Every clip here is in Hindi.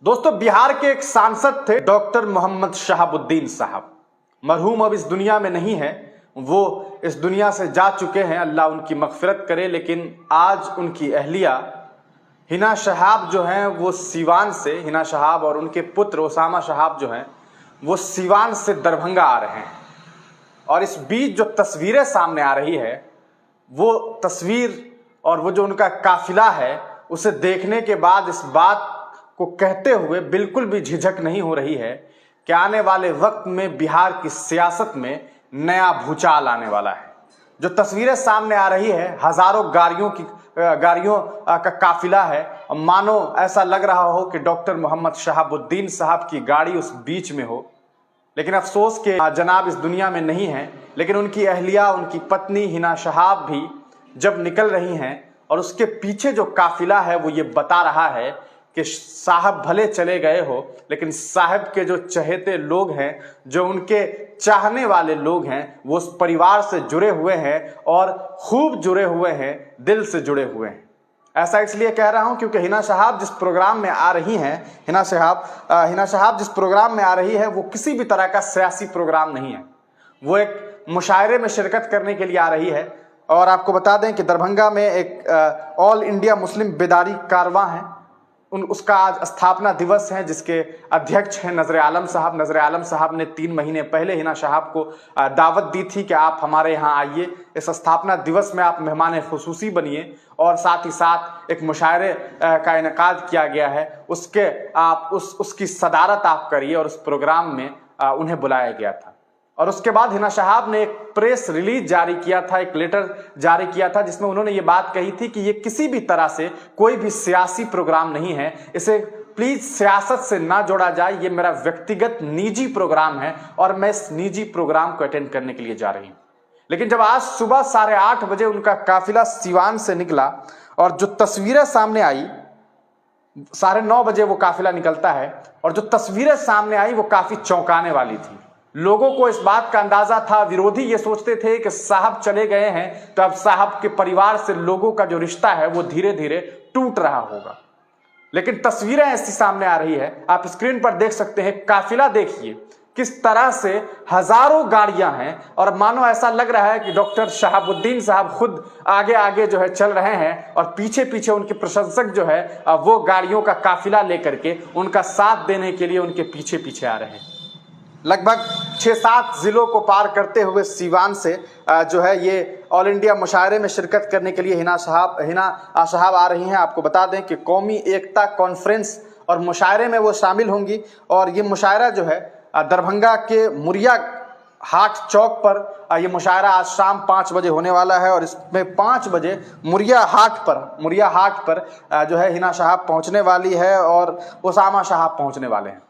दोस्तों, बिहार के एक सांसद थे डॉक्टर मोहम्मद शहाबुद्दीन साहब। मरहूम अब इस दुनिया में नहीं है, वो इस दुनिया से जा चुके हैं, अल्लाह उनकी मगफिरत करे। लेकिन आज उनकी अहलिया हिना शहाब जो हैं वो सीवान से, हिना शहाब और उनके पुत्र उसामा शहाब जो हैं वो सीवान से दरभंगा आ रहे हैं। और इस बीच जो तस्वीरें सामने आ रही है वो तस्वीर और वो जो उनका काफिला है उसे देखने के बाद इस बात को कहते हुए बिल्कुल भी झिझक नहीं हो रही है कि आने वाले वक्त में बिहार की सियासत में नया भूचाल आने वाला है। जो तस्वीरें सामने आ रही है, हजारों गाड़ियों का काफिला है। मानो ऐसा लग रहा हो कि डॉक्टर मोहम्मद शहाबुद्दीन साहब की गाड़ी उस बीच में हो। लेकिन अफसोस के जनाब इस दुनिया में नहीं है। लेकिन उनकी अहलिया, उनकी पत्नी हिना शहाब भी जब निकल रही हैं और उसके पीछे जो काफिला है वो ये बता रहा है कि साहब भले चले गए हो, लेकिन साहब के जो चहेते लोग हैं, जो उनके चाहने वाले लोग हैं, वो उस परिवार से जुड़े हुए हैं और खूब जुड़े हुए हैं, दिल से जुड़े हुए हैं। ऐसा इसलिए कह रहा हूं क्योंकि हिना शहाब जिस प्रोग्राम में आ रही हैं, हिना शहाब जिस प्रोग्राम में आ रही है वो किसी भी तरह का सियासी प्रोग्राम नहीं है। वो एक मुशायरे में शिरकत करने के लिए आ रही है। और आपको बता दें कि दरभंगा में एक ऑल इंडिया मुस्लिम बेदारी कारवां है, उसका आज स्थापना दिवस है, जिसके अध्यक्ष हैं नजर आलम साहब। नजर आलम साहब ने 3 महीने पहले हिना शहाब को दावत दी थी कि आप हमारे यहाँ आइए, इस स्थापना दिवस में आप मेहमान खुसूसी बनिए। और साथ ही साथ एक मुशायरे का इनेकाद किया गया है, उसके आप उसकी सदारत आप करिए। और उस प्रोग्राम में उन्हें बुलाया गया था। और उसके बाद हिना शहाब ने एक प्रेस रिलीज जारी किया था, एक लेटर जारी किया था, जिसमें उन्होंने ये बात कही थी कि ये किसी भी तरह से कोई भी सियासी प्रोग्राम नहीं है, इसे प्लीज सियासत से ना जोड़ा जाए, ये मेरा व्यक्तिगत निजी प्रोग्राम है और मैं इस निजी प्रोग्राम को अटेंड करने के लिए जा रही हूं। लेकिन जब आज सुबह 8:30 बजे उनका काफिला सीवान से निकला और जो तस्वीरें सामने आई, 9:30 बजे वो काफिला निकलता है और जो तस्वीरें सामने आई वो काफी चौंकाने वाली थी। लोगों को इस बात का अंदाजा था, विरोधी ये सोचते थे कि साहब चले गए हैं तो अब साहब के परिवार से लोगों का जो रिश्ता है वो धीरे धीरे टूट रहा होगा। लेकिन तस्वीरें ऐसी सामने आ रही है, आप स्क्रीन पर देख सकते हैं। काफिला देखिए किस तरह से हजारों गाड़ियां हैं और मानो ऐसा लग रहा है कि डॉक्टर शहाबुद्दीन साहब खुद आगे आगे जो है चल रहे हैं और पीछे पीछे उनके प्रशंसक जो है वो गाड़ियों का काफिला लेकर के उनका साथ देने के लिए उनके पीछे पीछे आ रहे हैं। लगभग 6-7 जिलों को पार करते हुए सीवान से जो है ये ऑल इंडिया मुशायरे में शिरकत करने के लिए हिना शहाब आ रही हैं। आपको बता दें कि कौमी एकता कॉन्फ्रेंस और मुशायरे में वो शामिल होंगी। और ये मुशायरा जो है दरभंगा के मुरिया हाट चौक पर ये मुशायरा आज शाम 5 बजे होने वाला है। और इसमें 5 बजे मुरिया हाट पर जो है हिना शहाब पहुंचने वाली है और उसामा शहाब पहुंचने वाले हैं।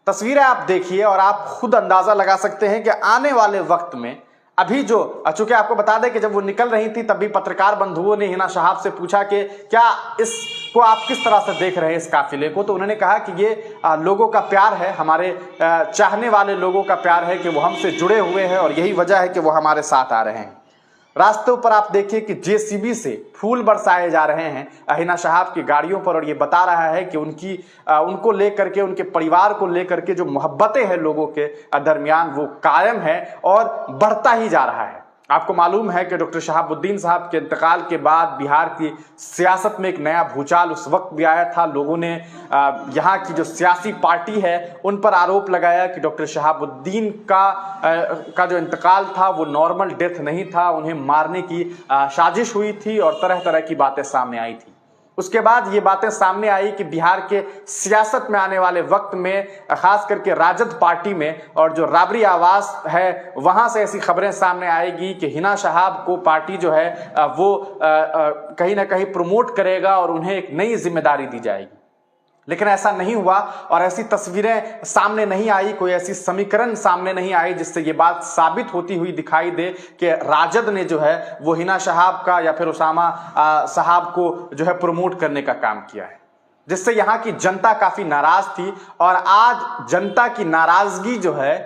तस्वीरें आप देखिए और आप खुद अंदाजा लगा सकते हैं कि आने वाले वक्त में अभी जो, चूंकि आपको बता दें कि जब वो निकल रही थी तभी पत्रकार बंधुओं ने हिना शहाब से पूछा कि क्या इसको आप किस तरह से देख रहे हैं इस काफिले को। तो उन्होंने कहा कि ये लोगों का प्यार है, हमारे चाहने वाले लोगों का प्यार है कि वो हमसे जुड़े हुए हैं और यही वजह है कि वो हमारे साथ आ रहे हैं। रास्तों पर आप देखिए कि जेसीबी से फूल बरसाए जा रहे हैं हिना शहाब की गाड़ियों पर। और ये बता रहा है कि उनको लेकर के, उनके परिवार को लेकर के जो मोहब्बतें हैं लोगों के दरमियान वो कायम है और बढ़ता ही जा रहा है। आपको मालूम है कि डॉक्टर शहाबुद्दीन साहब के इंतकाल के बाद बिहार की सियासत में एक नया भूचाल उस वक्त भी आया था। लोगों ने यहाँ की जो सियासी पार्टी है उन पर आरोप लगाया कि डॉक्टर शहाबुद्दीन का जो इंतकाल था वो नॉर्मल डेथ नहीं था, उन्हें मारने की साजिश हुई थी और तरह तरह की बातें सामने आई थी। उसके बाद ये बातें सामने आई कि बिहार के सियासत में आने वाले वक्त में, खास करके राजद पार्टी में और जो राबरी आवास है वहां से ऐसी खबरें सामने आएगी कि हिना शहाब को पार्टी जो है वो कहीं ना कहीं प्रमोट करेगा और उन्हें एक नई जिम्मेदारी दी जाएगी। लेकिन ऐसा नहीं हुआ और ऐसी तस्वीरें सामने नहीं आई, कोई ऐसी समीकरण सामने नहीं आई जिससे ये बात साबित होती हुई दिखाई दे कि राजद ने जो है वो हिना शहाब का या फिर उसामा साहब को जो है प्रमोट करने का काम किया है, जिससे यहाँ की जनता काफी नाराज थी। और आज जनता की नाराजगी जो है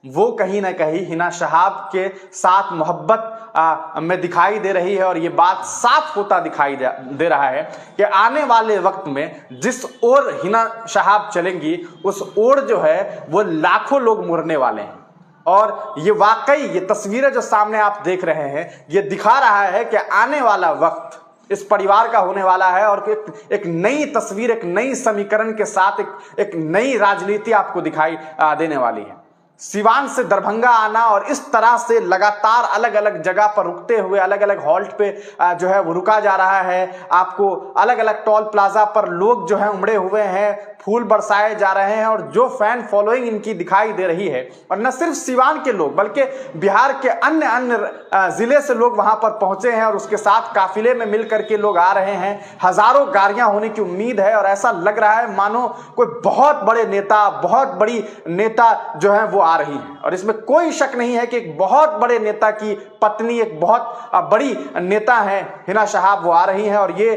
वो कहीं ना कहीं हिना शहाब के साथ मोहब्बत में दिखाई दे रही है। और ये बात साफ होता दिखाई दे रहा है कि आने वाले वक्त में जिस ओर हिना शहाब चलेंगी उस ओर जो है वो लाखों लोग मुड़ने वाले हैं। और ये वाकई ये तस्वीरें जो सामने आप देख रहे हैं ये दिखा रहा है कि आने वाला वक्त इस परिवार का होने वाला है और एक नई तस्वीर, एक नई समीकरण के साथ एक नई राजनीति आपको दिखाई देने वाली है। सिवान से दरभंगा आना और इस तरह से लगातार अलग अलग जगह पर रुकते हुए अलग अलग हॉल्ट पे जो है वो रुका जा रहा है। आपको अलग अलग टोल प्लाजा पर लोग जो है उमड़े हुए हैं, फूल बरसाए जा रहे हैं और जो फैन फॉलोइंग इनकी दिखाई दे रही है। और न सिर्फ सिवान के लोग बल्कि बिहार के अन्य अन्य जिले से लोग वहां पर पहुंचे हैं और उसके साथ काफिले में मिल करके लोग आ रहे हैं। हजारों गाड़ियां होने की उम्मीद है और ऐसा लग रहा है मानो कोई बहुत बड़े नेता, बहुत बड़ी नेता जो है वो आ रही है। और इसमें कोई शक नहीं है कि एक बहुत बड़े नेता की पत्नी, एक बहुत बड़ी नेता है हिना शहाब, वो आ रही हैं और ये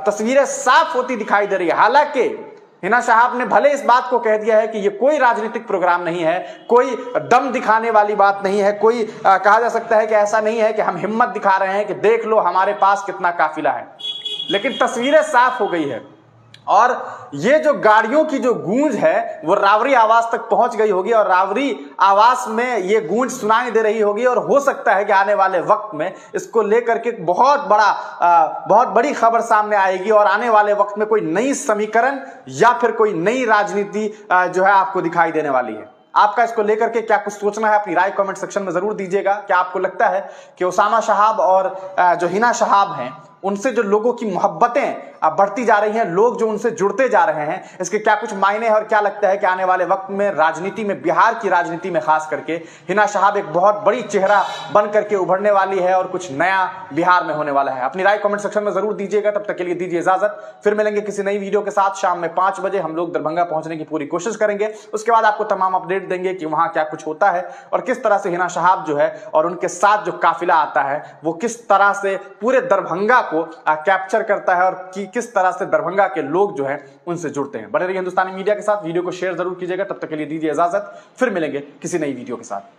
तस्वीरें साफ होती दिखाई दे रही है। हालांकि हिना शहाब ने भले इस बात को कह दिया है कि ये कोई राजनीतिक प्रोग्राम नहीं है, कोई दम दिखाने वाली बात नहीं है, कोई कहा जा सकता है कि ऐसा नहीं है कि हम हिम्मत दिखा रहे हैं कि देख लो हमारे पास कितना काफिला है, लेकिन तस्वीरें साफ हो गई है। और ये जो गाड़ियों की जो गूंज है वो रावरी आवास तक पहुंच गई होगी और रावरी आवास में ये गूंज सुनाई दे रही होगी। और हो सकता है कि आने वाले वक्त में इसको लेकर के बहुत बड़ी खबर सामने आएगी और आने वाले वक्त में कोई नई समीकरण या फिर कोई नई राजनीति जो है आपको दिखाई देने वाली है। आपका इसको लेकर के क्या कुछ सोचना है, अपनी राय कमेंट सेक्शन में जरूर दीजिएगा। क्या आपको लगता है कि उसामा शहाब और जो हिना शहाब हैं उनसे जो लोगों की मोहब्बतें बढ़ती जा रही हैं, लोग जो उनसे जुड़ते जा रहे हैं, इसके क्या कुछ मायने हैं और क्या लगता है कि आने वाले वक्त में राजनीति में, बिहार की राजनीति में खास करके हिना शहाब एक बहुत बड़ी चेहरा बन करके उभरने वाली है और कुछ नया बिहार में होने वाला है? अपनी राय कमेंट सेक्शन में जरूर दीजिएगा। तब तक के लिए दीजिए इजाजत, फिर मिलेंगे किसी नई वीडियो के साथ। शाम में 5 बजे हम लोग दरभंगा पहुंचने की पूरी कोशिश करेंगे, उसके बाद आपको तमाम अपडेट देंगे कि वहां क्या कुछ होता है और किस तरह से हिना शहाब जो है और उनके साथ जो काफिला आता है वो किस तरह से पूरे दरभंगा को कैप्चर करता है और किस तरह से दरभंगा के लोग जो हैं उनसे जुड़ते हैं। बने रहिए हिंदुस्तानी मीडिया के साथ, वीडियो को शेयर जरूर कीजिएगा। तब तक के लिए दीजिए इजाजत, फिर मिलेंगे किसी नई वीडियो के साथ।